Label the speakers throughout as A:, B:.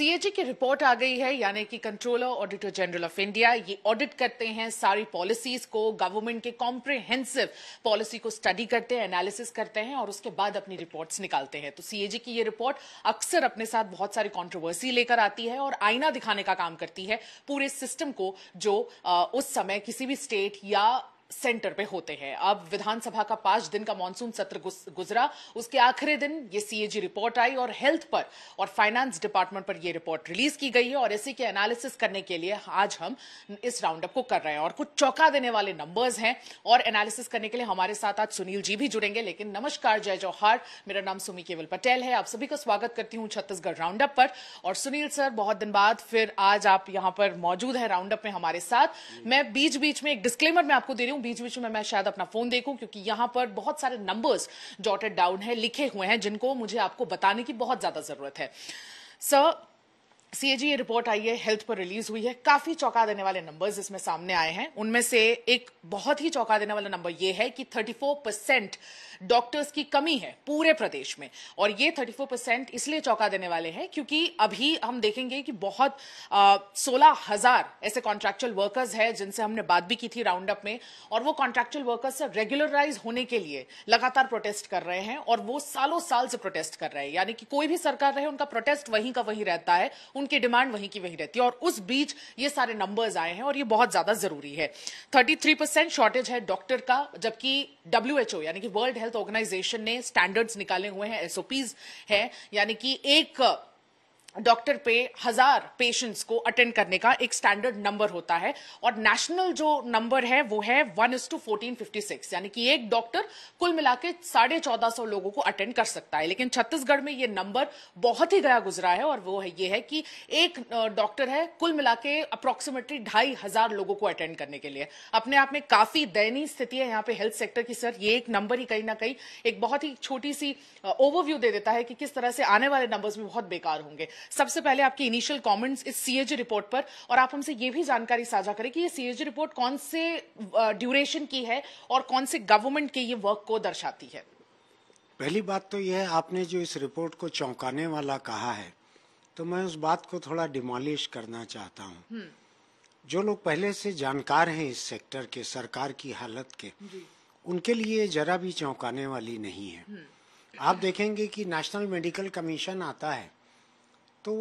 A: CAG की report आ गई है, यानी कि controller auditor general of India ये ऑडिट करते हैं सारी पॉलिसीज को, गवर्नमेंट के कॉम्प्रिहेंसिव पॉलिसी को स्टडी करते हैं, एनालिसिस करते हैं और उसके बाद अपनी रिपोर्ट्स निकालते हैं। तो सीएजी की ये रिपोर्ट अक्सर अपने साथ बहुत सारी कंट्रोवर्सी लेकर आती है और आईना दिखाने का काम करती है पूरे सिस्टम को, जो उस समय किसी भी स्टेट या सेंटर पे होते हैं। अब विधानसभा का 5 दिन का मॉनसून सत्र गुजरा, उसके आखिरी दिन ये सीएजी रिपोर्ट आई और हेल्थ पर और फाइनेंस डिपार्टमेंट पर ये रिपोर्ट रिलीज की गई है और इसी के एनालिसिस करने के लिए आज हम इस राउंडअप को कर रहे हैं। और कुछ चौंका देने वाले नंबर्स हैं और एनालिसिस करने के लिए हमारे साथ आज सुनील जी भी जुड़ेंगे। लेकिन नमस्कार, जय जौहार, मेरा नाम सुमी केवल पटेल है। आप सभी का स्वागत करती हूँ छत्तीसगढ़ राउंडअप पर। और सुनील सर, बहुत दिन बाद फिर आज आप यहाँ पर मौजूद है राउंडअप में हमारे साथ। मैं बीच बीच में एक डिस्क्लेमर मैं आपको दे रही हूँ, बीच बीच में मैं शायद अपना फोन देखूं क्योंकि यहां पर बहुत सारे नंबर्स जॉटेड डाउन है, लिखे हुए हैं, जिनको मुझे आपको बताने की बहुत ज्यादा जरूरत है। सर, सीएजी ये रिपोर्ट आई है, हेल्थ पर रिलीज हुई है, काफी चौंका देने वाले नंबर्स इसमें सामने आए हैं। उनमें से एक बहुत ही चौंका देने वाला नंबर ये है कि 34% डॉक्टर्स की कमी है पूरे प्रदेश में। और ये 34% इसलिए चौंका देने वाले हैं क्योंकि अभी हम देखेंगे कि बहुत 16,000 ऐसे कॉन्ट्रैक्चुअल वर्कर्स हैं जिनसे हमने बात भी की थी राउंडअप में, और वो कॉन्ट्रैक्चुअल वर्कर्स से रेगुलराइज होने के लिए लगातार प्रोटेस्ट कर रहे हैं और वो सालों साल से प्रोटेस्ट कर रहे हैं। यानी कि कोई भी सरकार रहे, उनका प्रोटेस्ट वहीं का वहीं रहता है, उनकी डिमांड वहीं की वहीं रहती है। और उस बीच ये सारे नंबर्स आए हैं और ये बहुत ज्यादा जरूरी है। 33% शॉर्टेज है डॉक्टर का, जबकि WHO यानी कि वर्ल्ड हेल्थ ऑर्गेनाइजेशन ने स्टैंडर्ड्स निकाले हुए हैं, SOPs है, यानी कि एक डॉक्टर पे 1000 पेशेंट्स को अटेंड करने का एक स्टैंडर्ड नंबर होता है। और नेशनल जो नंबर है वो है 1:1456, यानी कि एक डॉक्टर कुल मिला के 1450 लोगों को अटेंड कर सकता है। लेकिन छत्तीसगढ़ में ये नंबर बहुत ही गया गुजरा है और वो है ये है कि एक डॉक्टर है कुल मिला के अप्रोक्सीमेटली 2500 लोगों को अटेंड करने के लिए। अपने आप में काफी दयनीय स्थिति है यहाँ पे हेल्थ सेक्टर की। सर, ये एक नंबर ही कहीं ना कहीं एक बहुत ही छोटी सी ओवरव्यू दे देता है कि किस तरह से आने वाले नंबर्स भी बहुत बेकार होंगे। सबसे पहले आपके इनिशियल कमेंट्स इस सीएजी रिपोर्ट पर, और आप हमसे ये भी जानकारी साझा करें कि ये सीएजी रिपोर्ट कौन से ड्यूरेशन की है और कौन से गवर्नमेंट के ये वर्क को दर्शाती है।
B: पहली बात तो यह है, आपने जो इस रिपोर्ट को चौंकाने वाला कहा है, तो मैं उस बात को थोड़ा डिमोलिश करना चाहता हूँ। जो लोग पहले से जानकार हैं इस सेक्टर के, सरकार की हालत के, उनके लिए जरा भी चौंकाने वाली नहीं है। आप देखेंगे कि नेशनल मेडिकल कमीशन आता है तो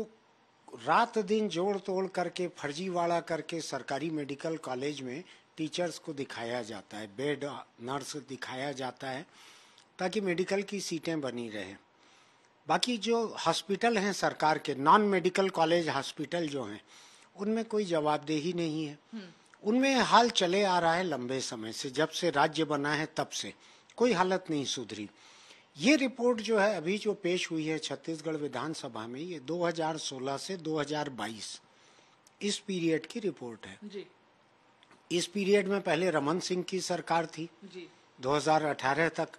B: रात दिन जोड़ तोड़ करके, फर्जीवाड़ा करके सरकारी मेडिकल कॉलेज में टीचर्स को दिखाया जाता है, बेड नर्स दिखाया जाता है ताकि मेडिकल की सीटें बनी रहे। बाकी जो हॉस्पिटल हैं सरकार के, नॉन मेडिकल कॉलेज हॉस्पिटल जो हैं, उनमें कोई जवाबदेही नहीं है। उनमें हाल चले आ रहा है लंबे समय से, जब से राज्य बना है तब से कोई हालत नहीं सुधरी। ये रिपोर्ट जो है अभी जो पेश हुई है छत्तीसगढ़ विधानसभा में, ये 2016 से 2022 इस पीरियड की रिपोर्ट है जी। इस पीरियड में पहले रमन सिंह की सरकार थी जी। 2018 तक,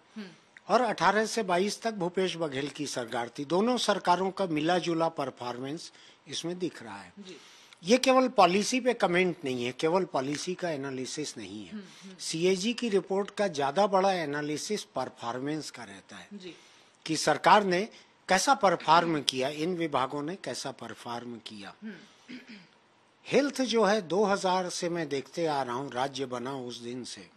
B: और 18 से 22 तक भूपेश बघेल की सरकार थी। दोनों सरकारों का मिला जुला परफॉर्मेंस इसमें दिख रहा है जी। ये केवल पॉलिसी पे कमेंट नहीं है, केवल पॉलिसी का एनालिसिस नहीं है। सीएजी की रिपोर्ट का ज्यादा बड़ा एनालिसिस परफॉर्मेंस का रहता है जी। कि सरकार ने कैसा परफॉर्म किया, इन विभागों ने कैसा परफॉर्म किया। हेल्थ जो है 2000 से मैं देखते आ रहा हूँ, राज्य बना उस दिन से,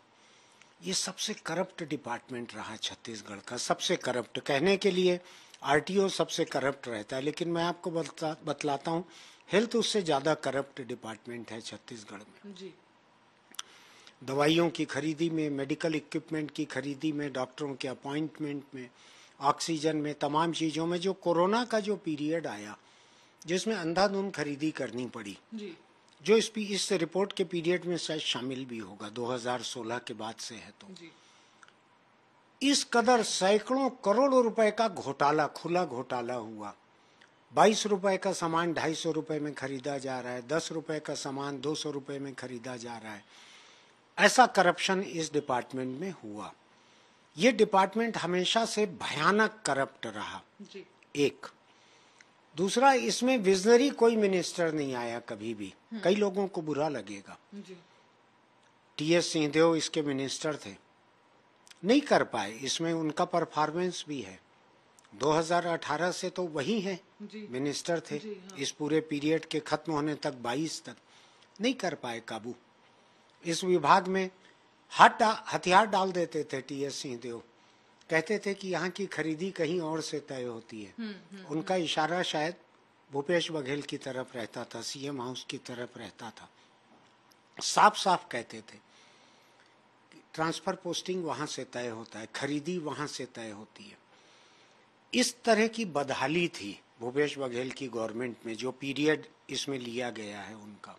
B: ये सबसे करप्ट डिपार्टमेंट रहा छत्तीसगढ़ का। सबसे करप्ट कहने के लिए आरटीओ सबसे करप्ट रहता है, लेकिन मैं आपको बतलाता हूँ हेल्थ उससे ज्यादा करप्ट डिपार्टमेंट है छत्तीसगढ़ में जी। दवाइयों की खरीदी में, मेडिकल इक्विपमेंट की खरीदी में, डॉक्टरों के अपॉइंटमेंट में, ऑक्सीजन में, तमाम चीजों में। जो कोरोना का जो पीरियड आया जिसमें अंधाधुंध खरीदी करनी पड़ी जी। जो इस रिपोर्ट के पीरियड में शायद शामिल भी होगा, 2016 के बाद से है तो जी। इस कदर सैकड़ों करोड़ रुपए का घोटाला, खुला घोटाला हुआ। 22 रुपए का सामान 250 रुपए में खरीदा जा रहा है, 10 रुपए का सामान 200 रुपए में खरीदा जा रहा है। ऐसा करप्शन इस डिपार्टमेंट में हुआ। ये डिपार्टमेंट हमेशा से भयानक करप्ट रहा जी। एक दूसरा, इसमें विजनरी कोई मिनिस्टर नहीं आया कभी भी। कई लोगों को बुरा लगेगा, TS सिंहदेव इसके मिनिस्टर थे, नहीं कर पाए। इसमें उनका परफॉर्मेंस भी है, 2018 से तो वही हैं, मिनिस्टर थे।
A: हाँ।
B: इस पूरे पीरियड के खत्म होने तक 22 तक नहीं कर पाए काबू। इस विभाग में हथियार डाल देते थे टीएस सिंहदेव, कहते थे कि यहाँ की खरीदी कहीं और से तय होती है। उनका इशारा शायद भूपेश बघेल की तरफ रहता था, सीएम हाउस की तरफ रहता था। साफ साफ कहते थे ट्रांसफर पोस्टिंग वहां से तय होता है, खरीदी वहां से तय होती है। इस तरह की बदहाली थी भूपेश बघेल की गवर्नमेंट में, जो पीरियड इसमें लिया गया है उनका।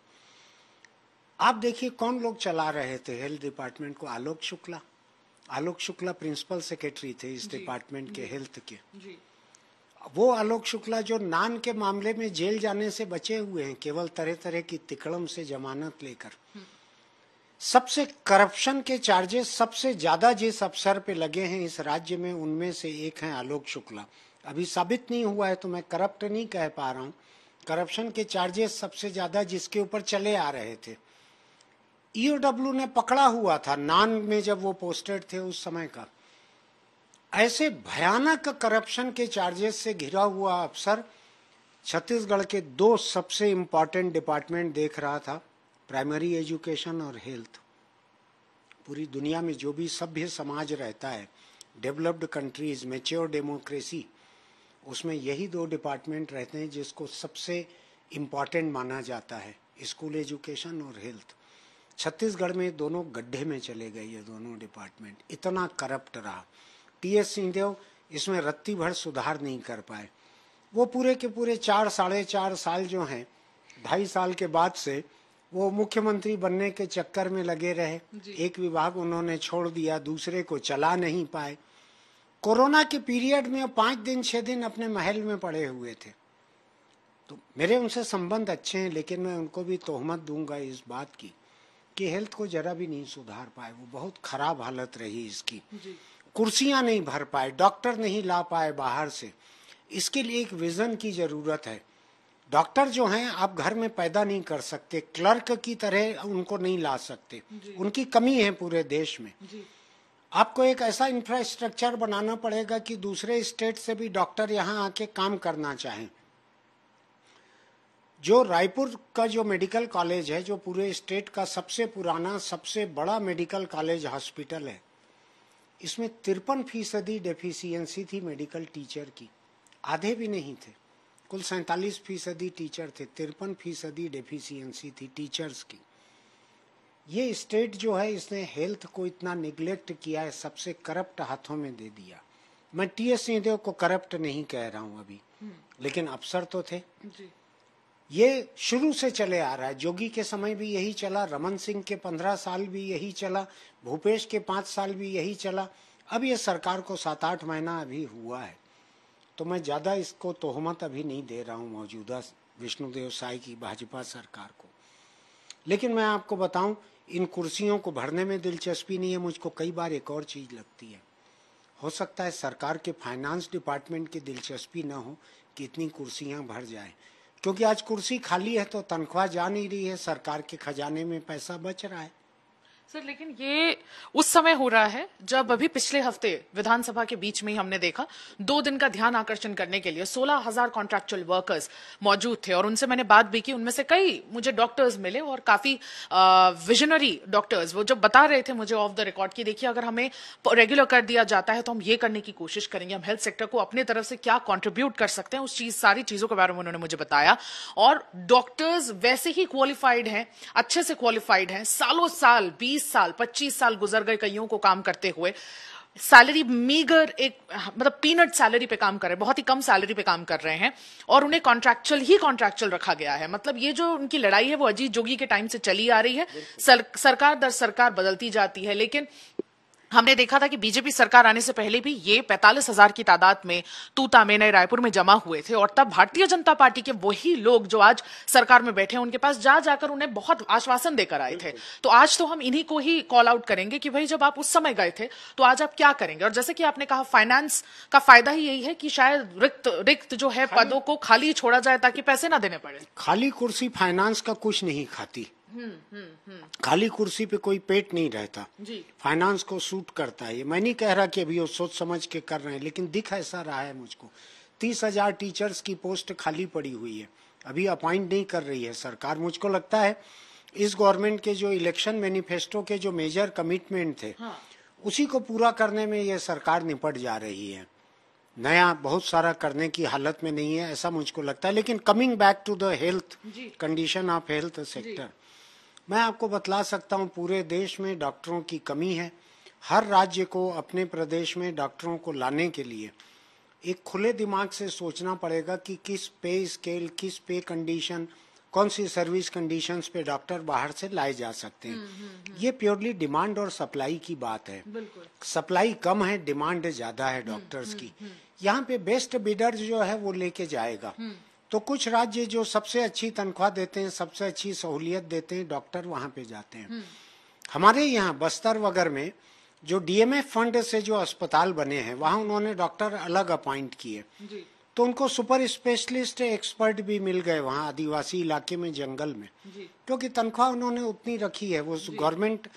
B: आप देखिए कौन लोग चला रहे थे हेल्थ डिपार्टमेंट को। आलोक शुक्ला प्रिंसिपल सेक्रेटरी थे इस डिपार्टमेंट के हेल्थ के। वो आलोक शुक्ला जो नान के मामले में जेल जाने से बचे हुए हैं, केवल तरह तरह की तिकड़म से जमानत लेकर। सबसे करप्शन के चार्जेस सबसे ज्यादा जिस अफसर पे लगे हैं इस राज्य में, उनमें से एक हैं आलोक शुक्ला। अभी साबित नहीं हुआ है तो मैं करप्ट नहीं कह पा रहा हूँ। करप्शन के चार्जेस सबसे ज्यादा जिसके ऊपर चले आ रहे थे, ईओडब्ल्यू ने पकड़ा हुआ था नान में जब वो पोस्टेड थे उस समय का। ऐसे भयानक करप्शन के चार्जेस से घिरा हुआ अफसर छत्तीसगढ़ के दो सबसे इंपॉर्टेंट डिपार्टमेंट देख रहा था, प्राइमरी एजुकेशन और हेल्थ। पूरी दुनिया में जो भी सभ्य समाज रहता है, डेवलप्ड कंट्रीज, मैच्योर डेमोक्रेसी, उसमें यही दो डिपार्टमेंट रहते हैं जिसको सबसे इम्पॉर्टेंट माना जाता है, स्कूल एजुकेशन और हेल्थ। छत्तीसगढ़ में दोनों गड्ढे में चले गए ये दोनों डिपार्टमेंट, इतना करप्ट रहा। टीएस सिंहदेव इसमें रत्ती भर सुधार नहीं कर पाए। वो पूरे के पूरे 4-4.5 साल जो हैं, 2.5 साल के बाद से वो मुख्यमंत्री बनने के चक्कर में लगे रहे। एक विभाग उन्होंने छोड़ दिया, दूसरे को चला नहीं पाए। कोरोना के पीरियड में 5 दिन 6 दिन अपने महल में पड़े हुए थे। तो मेरे उनसे संबंध अच्छे हैं, लेकिन मैं उनको भी तोहमत दूंगा इस बात की कि हेल्थ को जरा भी नहीं सुधार पाए। वो बहुत खराब हालत रही इसकी। कुर्सियां नहीं भर पाए, डॉक्टर नहीं ला पाए बाहर से। इसके लिए एक विजन की जरूरत है। डॉक्टर जो हैं आप घर में पैदा नहीं कर सकते, क्लर्क की तरह उनको नहीं ला सकते, उनकी कमी है पूरे देश में। आपको एक ऐसा इंफ्रास्ट्रक्चर बनाना पड़ेगा कि दूसरे स्टेट से भी डॉक्टर यहाँ आके काम करना चाहें। जो रायपुर का जो मेडिकल कॉलेज है, जो पूरे स्टेट का सबसे पुराना सबसे बड़ा मेडिकल कॉलेज हॉस्पिटल है, इसमें 53% डेफिशिएंसी थी मेडिकल टीचर की। आधे भी नहीं थे, कुल 47% टीचर थे, 53% डेफिशिएंसी थी टीचर्स की। ये स्टेट जो है इसने हेल्थ को इतना निगलेक्ट किया है, सबसे करप्ट हाथों में दे दिया। मैं टीएस सिंहदेव को करप्ट नहीं कह रहा हूँ अभी, लेकिन अफसर तो थे। ये शुरू से चले आ रहा है। जोगी के समय भी यही चला, रमन सिंह के 15 साल भी यही चला, भूपेश के 5 साल भी यही चला। अब ये सरकार को 7-8 महीना अभी हुआ है, तो मैं ज्यादा इसको तोहमत अभी नहीं दे रहा हूँ मौजूदा विष्णुदेव साय की भाजपा सरकार को। लेकिन मैं आपको बताऊं, इन कुर्सियों को भरने में दिलचस्पी नहीं है। मुझको कई बार एक और चीज लगती है, हो सकता है सरकार के फाइनेंस डिपार्टमेंट की दिलचस्पी न हो कि इतनी कुर्सियां भर जाए, क्योंकि आज कुर्सी खाली है तो तनख्वाह जा नहीं रही है, सरकार के खजाने में पैसा बच रहा है।
A: सर, लेकिन ये उस समय हो रहा है जब अभी पिछले हफ्ते विधानसभा के बीच में ही हमने देखा 2 दिन का ध्यान आकर्षण करने के लिए 16,000 कॉन्ट्रैक्चुअल वर्कर्स मौजूद थे। और उनसे मैंने बात भी की, उनमें से कई मुझे डॉक्टर्स मिले और काफी विजनरी डॉक्टर्स। वो जब बता रहे थे मुझे ऑफ द रिकॉर्ड की, देखिए अगर हमें रेगुलर कर दिया जाता है तो हम ये करने की कोशिश करेंगे, हम हेल्थ सेक्टर को अपने तरफ से क्या कॉन्ट्रीब्यूट कर सकते हैं, सारी चीजों के बारे में उन्होंने मुझे बताया। और डॉक्टर्स वैसे ही क्वालिफाइड हैं, अच्छे से क्वालिफाइड हैं, सालों साल 20 साल 25 साल गुजर गए कईयों को काम करते हुए। सैलरी मीगर, एक मतलब पीनट सैलरी पे काम कर रहे हैं, बहुत ही कम सैलरी पे काम कर रहे हैं, और उन्हें कॉन्ट्रैक्चुअल रखा गया है। मतलब ये जो उनकी लड़ाई है वो अजीत जोगी के टाइम से चली आ रही है। सरकार दर सरकार बदलती जाती है, लेकिन हमने देखा था कि बीजेपी सरकार आने से पहले भी ये 45,000 की तादाद में तूता में नए रायपुर में जमा हुए थे। और तब भारतीय जनता पार्टी के वही लोग जो आज सरकार में बैठे हैं, उनके पास जाकर उन्हें बहुत आश्वासन देकर आए थे। तो आज तो हम इन्हीं को ही कॉल आउट करेंगे कि भाई जब आप उस समय गए थे तो आज आप क्या करेंगे। और जैसे कि आपने कहा, फाइनेंस का फायदा ही यही है कि शायद रिक्त जो है पदों को खाली छोड़ा जाए ताकि पैसे ना देने पड़े।
B: खाली कुर्सी फाइनेंस का कुछ नहीं खाती, खाली कुर्सी पे कोई पेट नहीं रहता
A: जी।
B: फाइनेंस को सूट करता है। ये मैं नहीं कह रहा कि अभी वो सोच समझ के कर रहे हैं, लेकिन दिख ऐसा रहा है मुझको। 30,000 टीचर्स की पोस्ट खाली पड़ी हुई है, अभी अपॉइंट नहीं कर रही है सरकार। मुझको लगता है इस गवर्नमेंट के जो इलेक्शन मैनिफेस्टो के जो मेजर कमिटमेंट थे, उसी को पूरा करने में ये सरकार निपट जा रही है। नया बहुत सारा करने की हालत में नहीं है, ऐसा मुझको लगता है। लेकिन coming back to the health condition of health sector, मैं आपको बतला सकता हूँ पूरे देश में डॉक्टरों की कमी है। हर राज्य को अपने प्रदेश में डॉक्टरों को लाने के लिए एक खुले दिमाग से सोचना पड़ेगा कि किस पे स्केल, किस पे कंडीशन, कौन सी सर्विस कंडीशंस पे डॉक्टर बाहर से लाए जा सकते हैं। ये प्योरली डिमांड और सप्लाई की बात है। सप्लाई कम है, डिमांड ज्यादा है डॉक्टर्स की। यहाँ पे बेस्ट बिडर जो है वो लेके जाएगा। तो कुछ राज्य जो सबसे अच्छी तनख्वाह देते हैं, सबसे अच्छी सहूलियत देते हैं, डॉक्टर वहां पे जाते हैं। हमारे यहाँ बस्तर वगैरह में जो डीएमएफ फंड से जो अस्पताल बने हैं, वहां उन्होंने डॉक्टर अलग अपॉइंट किए, तो उनको सुपर स्पेशलिस्ट एक्सपर्ट भी मिल गए वहाँ आदिवासी इलाके में, जंगल में, क्योंकि तनख्वाह उन्होंने उतनी रखी है। वो गवर्नमेंट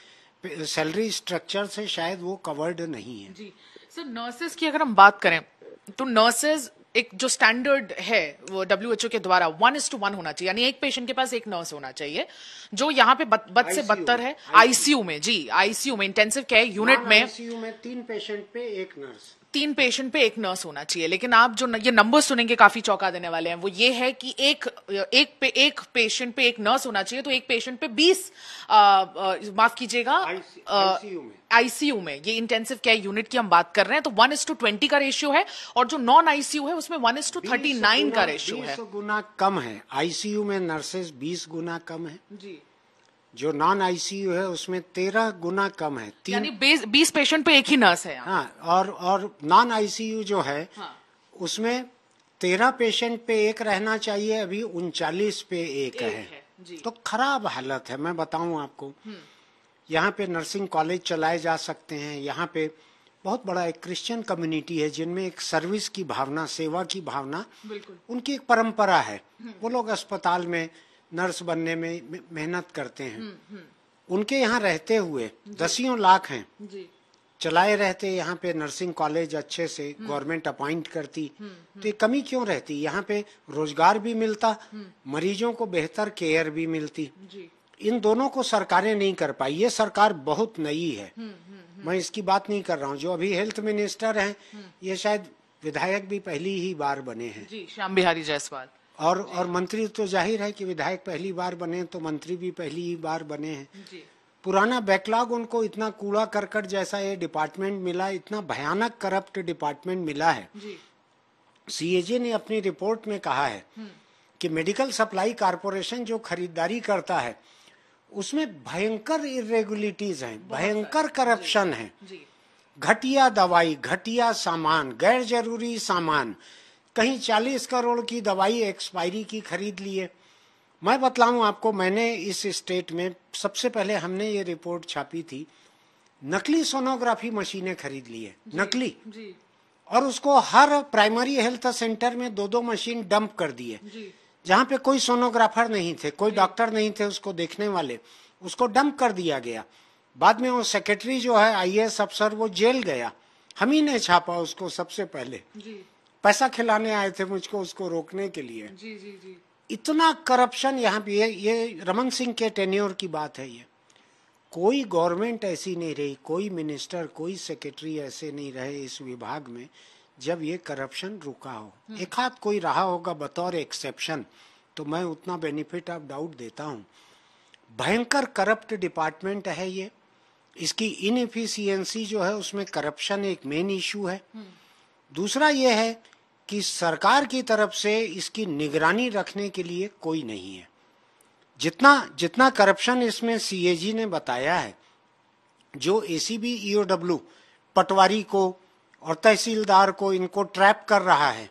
B: सैलरी स्ट्रक्चर से शायद वो कवर्ड नहीं है।
A: जी सर, नर्सेज की अगर हम बात करें तो नर्सेज एक जो स्टैंडर्ड है वो WHO के द्वारा 1:1 होना चाहिए, यानी एक पेशेंट के पास एक नर्स होना चाहिए, जो यहाँ पे बद से बदतर है। आईसीयू में, जी आईसीयू में, इंटेंसिव केयर यूनिट में
B: आईसीयू में 3 पेशेंट पे 1 नर्स,
A: 3 पेशेंट पे 1 नर्स होना चाहिए। लेकिन आप जो ये नंबर सुनेंगे काफी चौंका देने वाले हैं। वो ये है कि एक पेशेंट पे 1 नर्स होना चाहिए, तो एक पेशेंट पे 20 माफ कीजिएगा आईसीयू में, ये इंटेंसिव केयर यूनिट की हम बात कर रहे हैं, तो 1:20 का रेशियो है, और जो नॉन आईसीयू है उसमें 1:39 का रेशियो है।
B: 20 गुना कम है। आईसीयू में नर्सेज 20 गुना कम है
A: जी,
B: जो नॉन आईसीयू है उसमें 13 गुना कम है।
A: यानी 20 पेशेंट पे 1 ही नर्स है।
B: हाँ, और नॉन आईसीयू जो है उसमें 13 पेशेंट पे 1 रहना चाहिए, अभी 39 पे 1 है। तो खराब हालत है। मैं बताऊं आपको, यहाँ पे नर्सिंग कॉलेज चलाए जा सकते हैं। यहाँ पे बहुत बड़ा एक क्रिश्चियन कम्युनिटी है जिनमें एक सर्विस की भावना, सेवा की भावना, उनकी एक परंपरा है। वो लोग अस्पताल में नर्स बनने में मेहनत करते हैं। उनके यहाँ रहते हुए दसियों लाख हैं, चलाए रहते यहाँ पे नर्सिंग कॉलेज अच्छे से गवर्नमेंट अपॉइंट करती, तो ये कमी क्यों रहती? यहाँ पे रोजगार भी मिलता, मरीजों को बेहतर केयर भी मिलती। इन दोनों को सरकारें नहीं कर पाई। ये सरकार बहुत नई है, मैं इसकी बात नहीं कर रहा हूँ। जो अभी हेल्थ मिनिस्टर हैं, ये शायद विधायक भी पहली ही बार बने हैं,
A: जी, श्याम बिहारी जायसवाल।
B: और मंत्री तो जाहिर है कि विधायक पहली बार बने, तो मंत्री भी पहली ही बार बने हैं। पुराना बैकलॉग उनको इतना कूड़ा करकट जैसा ये डिपार्टमेंट मिला, इतना भयानक करप्ट डिपार्टमेंट मिला है। सीएजी ने अपनी रिपोर्ट में कहा है कि मेडिकल सप्लाई कारपोरेशन जो खरीदारी करता है उसमें भयंकर इरेगुलरिटीज हैं, भयंकर करप्शन है। घटिया दवाई, घटिया सामान, गैर जरूरी सामान, कहीं 40 करोड़ की दवाई एक्सपायरी की खरीद लिए। मैं बतलाऊं आपको, मैंने इस स्टेट में सबसे पहले हमने ये रिपोर्ट छापी थी, नकली सोनोग्राफी मशीनें खरीद ली है, नकली, और उसको हर प्राइमरी हेल्थ सेंटर में 2-2 मशीन डंप कर दिए। जहाँ पे कोई सोनोग्राफर नहीं थे, कोई डॉक्टर नहीं थे उसको देखने वाले, उसको डंप कर दिया गया। बाद में वो सेक्रेटरी जो है आईएएस अफसर, वो जेल गया। हम ही ने छापा उसको सबसे पहले, पैसा खिलाने आए थे मुझको उसको रोकने के लिए। इतना करप्शन यहाँ पे। ये रमन सिंह के टेन्योर की बात है। ये कोई गवर्नमेंट ऐसी नहीं रही, कोई मिनिस्टर, कोई सेक्रेटरी ऐसे नहीं रहे इस विभाग में जब ये करप्शन रुका हो। एक हाथ कोई रहा होगा बतौर एक्सेप्शन, तो मैं उतना बेनिफिट ऑफ डाउट देता हूँ। भयंकर करप्ट डिपार्टमेंट है ये। इसकी इनएफिशिएंसी जो है उसमें करप्शन एक मेन इशू है। दूसरा ये है कि सरकार की तरफ से इसकी निगरानी रखने के लिए कोई नहीं है। जितना करप्शन इसमें सीएजी ने बताया है, जो एसीबी ईओडब्ल्यू पटवारी को और तहसीलदार को इनको ट्रैप कर रहा है,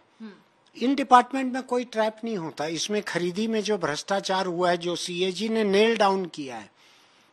B: इन डिपार्टमेंट में कोई ट्रैप नहीं होता। इसमें खरीदी में जो भ्रष्टाचार हुआ है, जो सीएजी ने नेल डाउन किया है,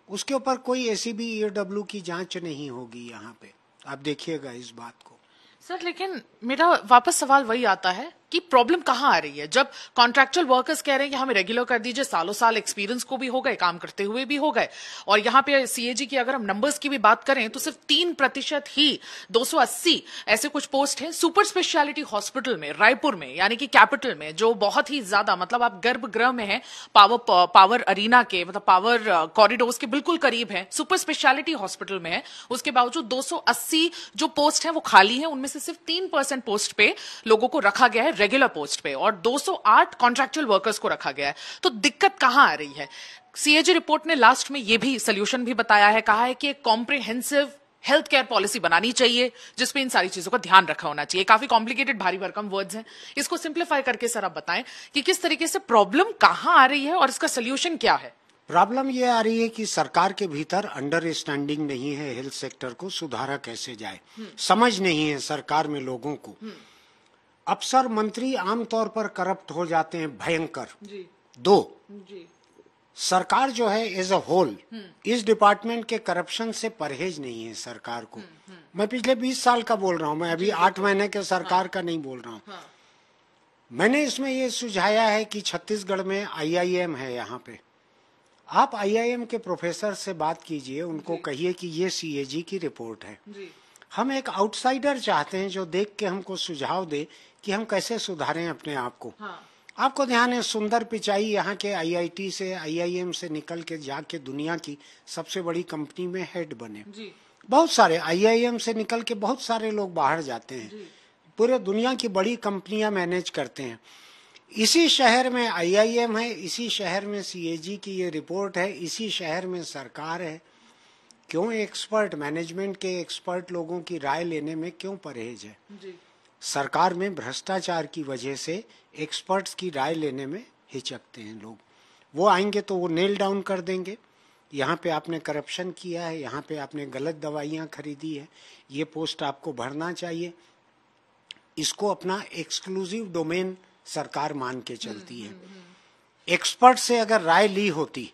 B: उसके ऊपर कोई एसीबी ईओडब्ल्यू की जांच नहीं होगी यहाँ पे। आप देखिएगा इस बात को।
A: सर, लेकिन मेरा वापस सवाल वही आता है कि प्रॉब्लम कहाँ आ रही है। जब कॉन्ट्रैक्चुअल वर्कर्स कह रहे हैं कि हमें रेगुलर कर दीजिए, सालों साल एक्सपीरियंस को भी हो गए, काम करते हुए भी हो गए, और यहाँ पे सीएजी की अगर हम नंबर्स की भी बात करें तो सिर्फ 3% ही 280 ऐसे कुछ पोस्ट हैं सुपर स्पेशलिटी हॉस्पिटल में रायपुर में, यानी कि कैपिटल में, जो बहुत ही ज्यादा, मतलब आप गर्भगृह में है, पावर अरीना के, मतलब पावर कॉरिडोर्स के बिल्कुल करीब है, सुपर स्पेशलिटी हॉस्पिटल में है। उसके बावजूद 280 जो पोस्ट है वो खाली है, उनमें से सिर्फ 3% पोस्ट पे लोगों को रखा गया है रेगुलर पोस्ट पे, और 208 कॉन्ट्रैक्चुअल वर्कर्स को रखा गया है। तो दिक्कत कहां आ रही है? सीएजी रिपोर्ट ने लास्ट में ये भी सोल्यूशन भी बताया है, कहा है कि एक कॉम्प्रिहेंसिव हेल्थ केयर पॉलिसी बनानी चाहिए जिसपे इन सारी चीजों का ध्यान रखा होना चाहिए। काफी कॉम्प्लिकेटेड भारी भरकम वर्ड्स हैं, इसको सिंप्लीफाई करके सर आप बताएं कि किस तरीके से प्रॉब्लम कहां आ रही है और इसका सोल्यूशन क्या है।
B: प्रॉब्लम ये आ रही है कि सरकार के भीतर अंडरस्टैंडिंग नहीं है, हेल्थ सेक्टर को सुधारा कैसे जाए, समझ नहीं है सरकार में लोगों को। अफसर मंत्री आमतौर पर करप्ट हो जाते हैं, भयंकर। दो, सरकार जो है एज अ होल इस डिपार्टमेंट के करप्शन से परहेज नहीं है सरकार को। मैं पिछले 20 साल का बोल रहा हूं, मैं अभी 8 महीने के सरकार का नहीं बोल रहा हूं। मैंने इसमें ये सुझाया है कि छत्तीसगढ़ में आईआईएम है, यहाँ पे आप आईआईएम के प्रोफेसर से बात कीजिए, उनको कहिए कि ये सीएजी की रिपोर्ट है। हम एक आउटसाइडर चाहते हैं जो देख के हमको सुझाव दे कि हम कैसे सुधारें अपने आप को। आपको ध्यान है, सुंदर पिचाई यहाँ के आईआईटी से, आईआईएम से निकल के जाके दुनिया की सबसे बड़ी कंपनी में हेड बने। बहुत सारे आईआईएम से निकल के बहुत सारे लोग बाहर जाते हैं, पूरे दुनिया की बड़ी कंपनियां मैनेज करते हैं। इसी शहर में आईआईएम है, इसी शहर में सीएजी की ये रिपोर्ट है, इसी शहर में सरकार है। क्यों एक्सपर्ट मैनेजमेंट के एक्सपर्ट लोगों की राय लेने में क्यों परहेज है? सरकार में भ्रष्टाचार की वजह से एक्सपर्ट्स की राय लेने में हिचकते हैं लोग। वो आएंगे तो वो नेल डाउन कर देंगे, यहाँ पे आपने करप्शन किया है, यहाँ पे आपने गलत दवाइयाँ खरीदी है, ये पोस्ट आपको भरना चाहिए। इसको अपना एक्सक्लूसिव डोमेन सरकार मान के चलती है। एक्सपर्ट से अगर राय ली होती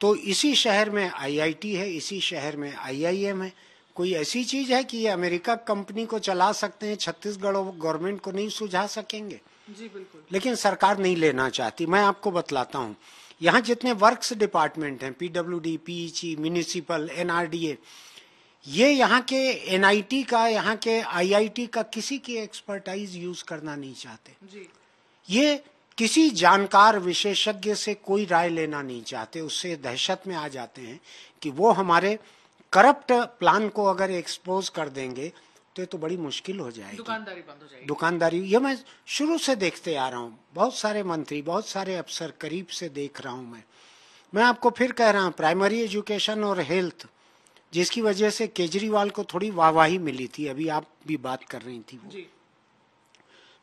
B: तो इसी शहर में आईआईटी है, इसी शहर में आईआईएम है। कोई ऐसी चीज है कि ये अमेरिका कंपनी को चला सकते हैं, छत्तीसगढ़ गवर्नमेंट को नहीं सुझा सकेंगे?
A: जी बिल्कुल।
B: लेकिन सरकार नहीं लेना चाहती। मैं आपको बतलाता हूँ, यहाँ जितने वर्क्स डिपार्टमेंट हैं, पीडब्ल्यूडी, पीईसी, म्यूनिसिपल, एनआरडीए, ये यहाँ के एनआईटी का, यहाँ के आईआईटी का किसी की एक्सपर्टाइज यूज करना नहीं चाहते
A: जी।
B: ये किसी जानकार विशेषज्ञ से कोई राय लेना नहीं चाहते। उससे दहशत में आ जाते हैं कि वो हमारे करप्ट प्लान को अगर एक्सपोज कर देंगे तो ये तो बड़ी मुश्किल हो जाएगी,
A: दुकानदारी बंद हो जाएगी।
B: दुकानदारी, ये मैं शुरू से देखते आ रहा हूँ। बहुत सारे मंत्री, बहुत सारे अफसर करीब से देख रहा हूँ। मैं आपको फिर कह रहा हूँ, प्राइमरी एजुकेशन और हेल्थ, जिसकी वजह से केजरीवाल को थोड़ी वाहवाही मिली थी, अभी आप भी बात कर रही थी वो।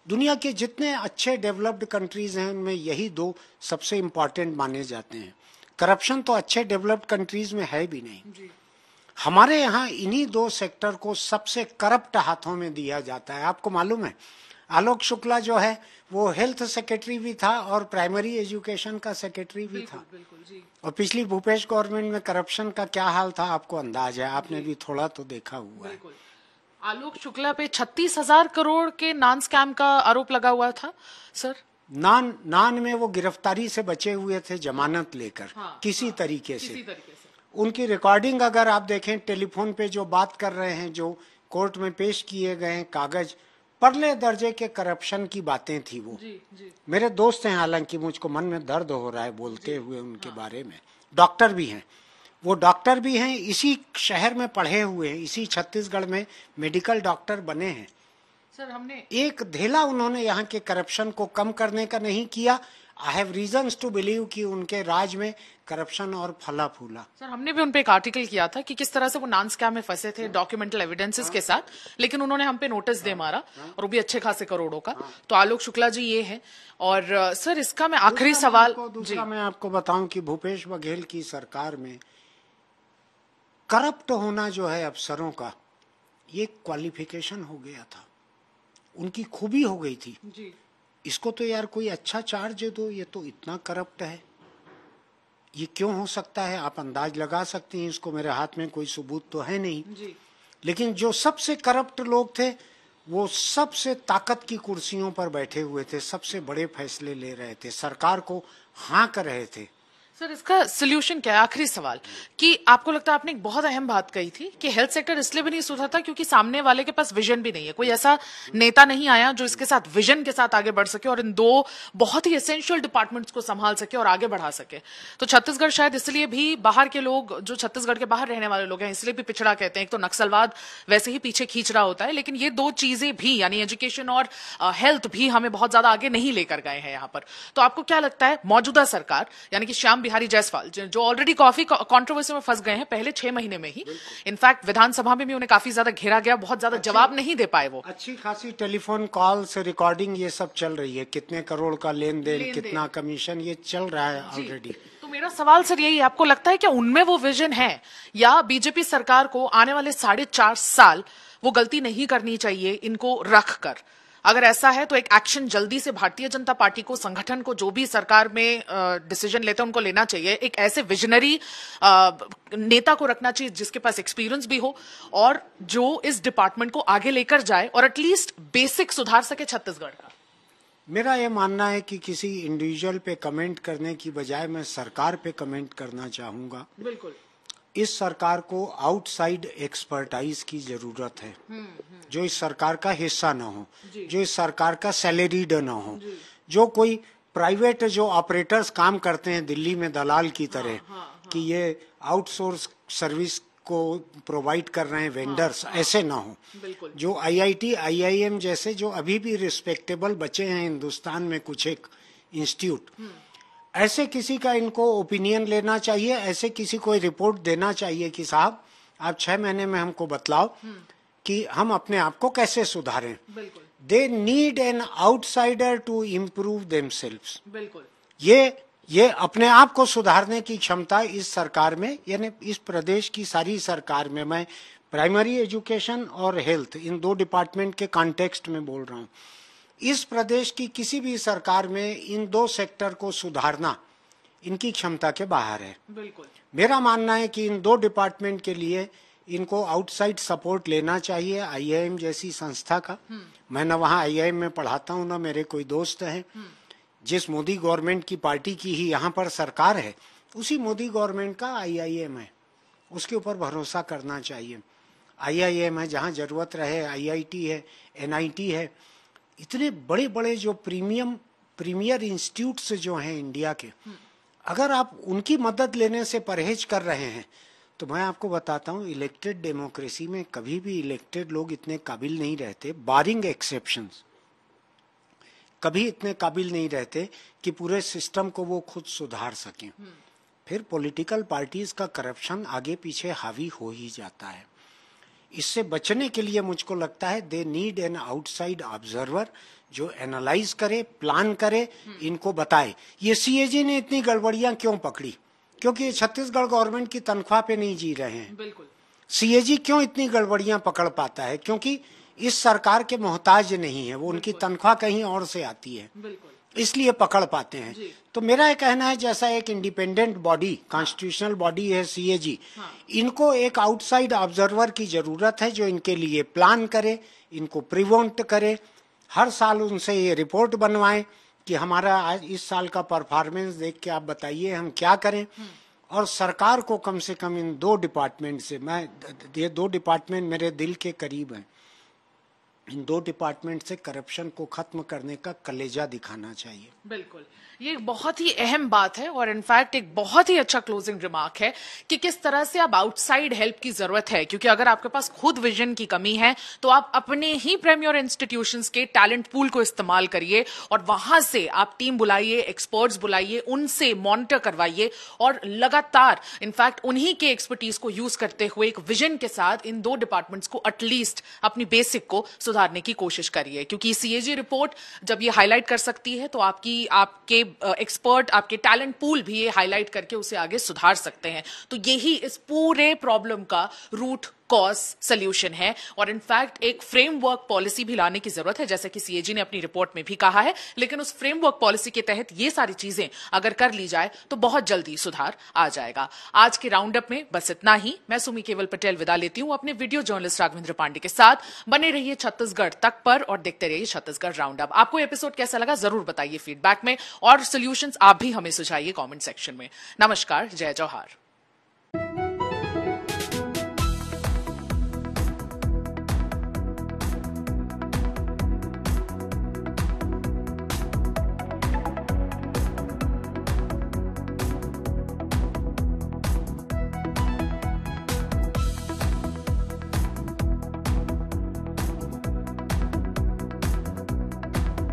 B: दुनिया के जितने अच्छे डेवलप्ड कंट्रीज हैं उनमें यही दो सबसे इम्पोर्टेंट माने जाते हैं। करप्शन तो अच्छे डेवलप्ड कंट्रीज में है भी नहीं। हमारे यहाँ इन्हीं दो सेक्टर को सबसे करप्ट हाथों में दिया जाता है। आपको मालूम है, आलोक शुक्ला जो है वो हेल्थ सेक्रेटरी भी था और प्राइमरी एजुकेशन का सेक्रेटरी भी था। और पिछली भूपेश गवर्नमेंट में करप्शन का क्या हाल था आपको अंदाज है, आपने भी थोड़ा तो देखा हुआ है।
A: आलोक शुक्ला पे 36,000 करोड़ के नान स्कैम का आरोप लगा हुआ था सर।
B: नान में वो गिरफ्तारी से बचे हुए थे जमानत लेकर, किसी तरीके से। उनकी रिकॉर्डिंग अगर आप देखें, टेलीफोन पे जो बात कर रहे हैं, जो कोर्ट में पेश किए गए हैं कागज, परले दर्जे के करप्शन की बातें थी वो। मेरे दोस्त हैं, हालांकि मुझको मन में दर्द हो रहा है बोलते हुए उनके बारे में। डॉक्टर भी हैं, वो डॉक्टर भी हैं, इसी शहर में पढ़े हुए हैं, इसी छत्तीसगढ़ में मेडिकल डॉक्टर बने हैं।
A: सर हमने
B: एक धेला उन्होंने यहाँ के करप्शन को कम करने का नहीं किया। I have reasons to believe कि उनके राज में करप्शन और फला फूला।
A: सर हमने भी उनपे एक आर्टिकल किया था कि किस तरह से वो नान स्कैम में फंसे थे डॉक्यूमेंटल एविडेंसेस के साथ, लेकिन उन्होंने हम पे नोटिस दे मारा, और वो भी अच्छे खासे करोड़ों का। तो आलोक शुक्ला जी ये है। और सर इसका मैं आखिरी सवाल,
B: दूसरा मैं आपको बताऊं कि भूपेश बघेल की सरकार में करप्ट होना जो है अफसरों का, ये क्वालिफिकेशन हो गया था, उनकी खूबी हो गई थी जी। इसको तो यार कोई अच्छा चार्ज दो, ये तो इतना करप्ट है, ये क्यों हो सकता है? आप अंदाज लगा सकते हैं इसको, मेरे हाथ में कोई सबूत तो है नहीं जी। लेकिन जो सबसे करप्ट लोग थे वो सबसे ताकत की कुर्सियों पर बैठे हुए थे, सबसे बड़े फैसले ले रहे थे, सरकार को हाँ कर रहे थे।
A: सर, इसका सोल्यूशन क्या है? आखिरी सवाल कि आपको लगता है, आपने एक बहुत अहम बात कही थी कि हेल्थ सेक्टर इसलिए भी नहीं सुधरता क्योंकि सामने वाले के पास विजन भी नहीं है, कोई ऐसा नेता नहीं आया जो इसके साथ विजन के साथ आगे बढ़ सके और इन दो बहुत ही एसेंशियल डिपार्टमेंट्स को संभाल सके और आगे बढ़ा सके। तो छत्तीसगढ़ शायद इसलिए भी, बाहर के लोग जो छत्तीसगढ़ के बाहर रहने वाले लोग हैं इसलिए भी पिछड़ा कहते हैं। एक तो नक्सलवाद वैसे ही पीछे खींच रहा होता है, लेकिन ये दो चीजें भी यानी एजुकेशन और हेल्थ भी हमें बहुत ज्यादा आगे नहीं लेकर गए हैं यहाँ पर। तो आपको क्या लगता है मौजूदा सरकार यानी कि श्याम बिहारी जायसवाल जो ऑलरेडी काफी कंट्रोवर्सी में फंस गए हैं पहले 6 महीने में ही, इनफैक्ट विधानसभा में भी उन्हें काफी ज्यादा घेरा गया, बहुत ज्यादा जवाब नहीं दे पाए, वो
B: अच्छी खासी टेलीफोन कॉल से रिकॉर्डिंग ये सब चल रही है, कितने करोड़ का लेन देन, कितना कमीशन, ये चल रहा है ऑलरेडी।
A: तो मेरा सवाल सर यही है, आपको लगता है क्या उनमें वो विजन है या बीजेपी सरकार को आने वाले 4.5 साल वो गलती नहीं करनी चाहिए इनको रख कर? अगर ऐसा है तो एक एक्शन जल्दी से भारतीय जनता पार्टी को, संगठन को, जो भी सरकार में डिसीजन लेते हैं उनको लेना चाहिए। एक ऐसे विजनरी नेता को रखना चाहिए जिसके पास एक्सपीरियंस भी हो और जो इस डिपार्टमेंट को आगे लेकर जाए और एटलीस्ट बेसिक सुधार सके छत्तीसगढ़ का।
B: मेरा ये मानना है कि किसी इंडिविजुअल पे कमेंट करने की बजाय मैं सरकार पे कमेंट करना चाहूंगा।
A: बिल्कुल।
B: इस सरकार को आउटसाइड एक्सपर्टाइज की जरूरत है, जो इस सरकार का हिस्सा न हो, जो इस सरकार का सैलरीड न हो, जो कोई प्राइवेट जो ऑपरेटर्स काम करते हैं दिल्ली में दलाल की तरह, कि ये आउटसोर्स सर्विस को प्रोवाइड कर रहे हैं वेंडर्स, ऐसे ना हो। जो आईआईटी, आईआईएम जैसे जो अभी भी रिस्पेक्टेबल बचे हैं हिंदुस्तान में कुछ एक इंस्टीट्यूट, ऐसे किसी का इनको ओपिनियन लेना चाहिए, ऐसे किसी को रिपोर्ट देना चाहिए कि साहब आप 6 महीने में हमको बतलाओ कि हम अपने आप को कैसे सुधारें। They need an outsider to improve themselves. ये अपने आप को सुधारने की क्षमता इस सरकार में, यानी इस प्रदेश की सारी सरकार में, मैं प्राइमरी एजुकेशन और हेल्थ इन 2 डिपार्टमेंट के कॉन्टेक्स्ट में बोल रहा हूँ, इस प्रदेश की किसी भी सरकार में इन 2 सेक्टर को सुधारना इनकी क्षमता के बाहर है। मेरा मानना है कि इन 2 डिपार्टमेंट के लिए इनको आउटसाइड सपोर्ट लेना चाहिए, आईआईएम जैसी संस्था का। मैं न वहाँ आईआईएम में पढ़ाता हूँ, न मेरे कोई दोस्त हैं। जिस मोदी गवर्नमेंट की पार्टी की ही यहाँ पर सरकार है, उसी मोदी गवर्नमेंट का आईआईएम है, उसके ऊपर भरोसा करना चाहिए। आईआईएम है, जहाँ जरूरत रहे आईआईटी है, एनआईटी है, इतने बड़े बड़े जो प्रीमियर इंस्टीट्यूट्स जो हैं इंडिया के, अगर आप उनकी मदद लेने से परहेज कर रहे हैं तो मैं आपको बताता हूँ, इलेक्टेड डेमोक्रेसी में कभी भी इलेक्टेड लोग इतने काबिल नहीं रहते, बारिंग एक्सेप्शंस, कभी इतने काबिल नहीं रहते कि पूरे सिस्टम को वो खुद सुधार सकें। फिर पॉलिटिकल पार्टीज का करप्शन आगे पीछे हावी हो ही जाता है। इससे बचने के लिए मुझको लगता है दे नीड एन आउटसाइड ऑब्जर्वर जो एनालाइज करे, प्लान करे, इनको बताए ये सीएजी ने इतनी गड़बड़ियां क्यों पकड़ी, क्योंकि ये छत्तीसगढ़ गवर्नमेंट की तनख्वाह पे नहीं जी रहे हैं। बिल्कुल। सीएजी क्यों इतनी गड़बड़ियां पकड़ पाता है, क्योंकि इस सरकार के मोहताज नहीं है, वो उनकी तनख्वाह कहीं और से आती है, इसलिए पकड़ पाते हैं। तो मेरा ये कहना है जैसा एक इंडिपेंडेंट बॉडी, कॉन्स्टिट्यूशनल बॉडी है सीएजी, इनको एक आउटसाइड ऑब्जर्वर की जरूरत है जो इनके लिए प्लान करे, इनको प्रिवेंट करे, हर साल उनसे ये रिपोर्ट बनवाएं कि हमारा आज इस साल का परफॉर्मेंस देख के आप बताइए हम क्या करें। और सरकार को कम से कम इन 2 डिपार्टमेंट से, ये 2 डिपार्टमेंट मेरे दिल के करीब हैं, इन 2 डिपार्टमेंट से करप्शन को खत्म करने का कलेजा दिखाना चाहिए।
A: बिल्कुल, ये एक बहुत ही अहम बात है और इनफैक्ट एक बहुत ही अच्छा क्लोजिंग रिमार्क है कि किस तरह से अब आउटसाइड हेल्प की जरूरत है, क्योंकि अगर आपके पास खुद विजन की कमी है तो आप अपने ही प्रीमियर इंस्टीट्यूशंस के टैलेंट पूल को इस्तेमाल करिए और वहां से आप टीम बुलाइए, एक्सपर्ट्स बुलाइए, उनसे मॉनिटर करवाइए और लगातार इनफैक्ट उन्हीं के एक्सपर्टीज को यूज करते हुए एक विजन के साथ इन 2 डिपार्टमेंट्स को एटलीस्ट अपनी बेसिक को सुधारने की कोशिश करिए, क्योंकि सीएजी रिपोर्ट जब ये हाईलाइट कर सकती है तो आपके एक्सपर्ट, आपके टैलेंट पूल भी ये हाईलाइट करके उसे आगे सुधार सकते हैं। तो यही इस पूरे प्रॉब्लम का रूट कॉज सोल्यूशन है और इनफैक्ट एक फ्रेमवर्क पॉलिसी भी लाने की जरूरत है, जैसे कि सीएजी ने अपनी रिपोर्ट में भी कहा है। लेकिन उस फ्रेमवर्क पॉलिसी के तहत ये सारी चीजें अगर कर ली जाए तो बहुत जल्दी सुधार आ जाएगा। आज के राउंड अप में बस इतना ही। मैं सुमी केवल पटेल विदा लेती हूं अपने वीडियो जर्नलिस्ट राघवेंद्र पांडे के साथ। बने रहिए छत्तीसगढ़ तक पर और देखते रहिए छत्तीसगढ़ राउंड अप। आपको एपिसोड कैसा लगा जरूर बताइए फीडबैक में, और सोल्यूशंस आप भी हमें सुझाइए कमेंट सेक्शन में। नमस्कार, जय जौहार।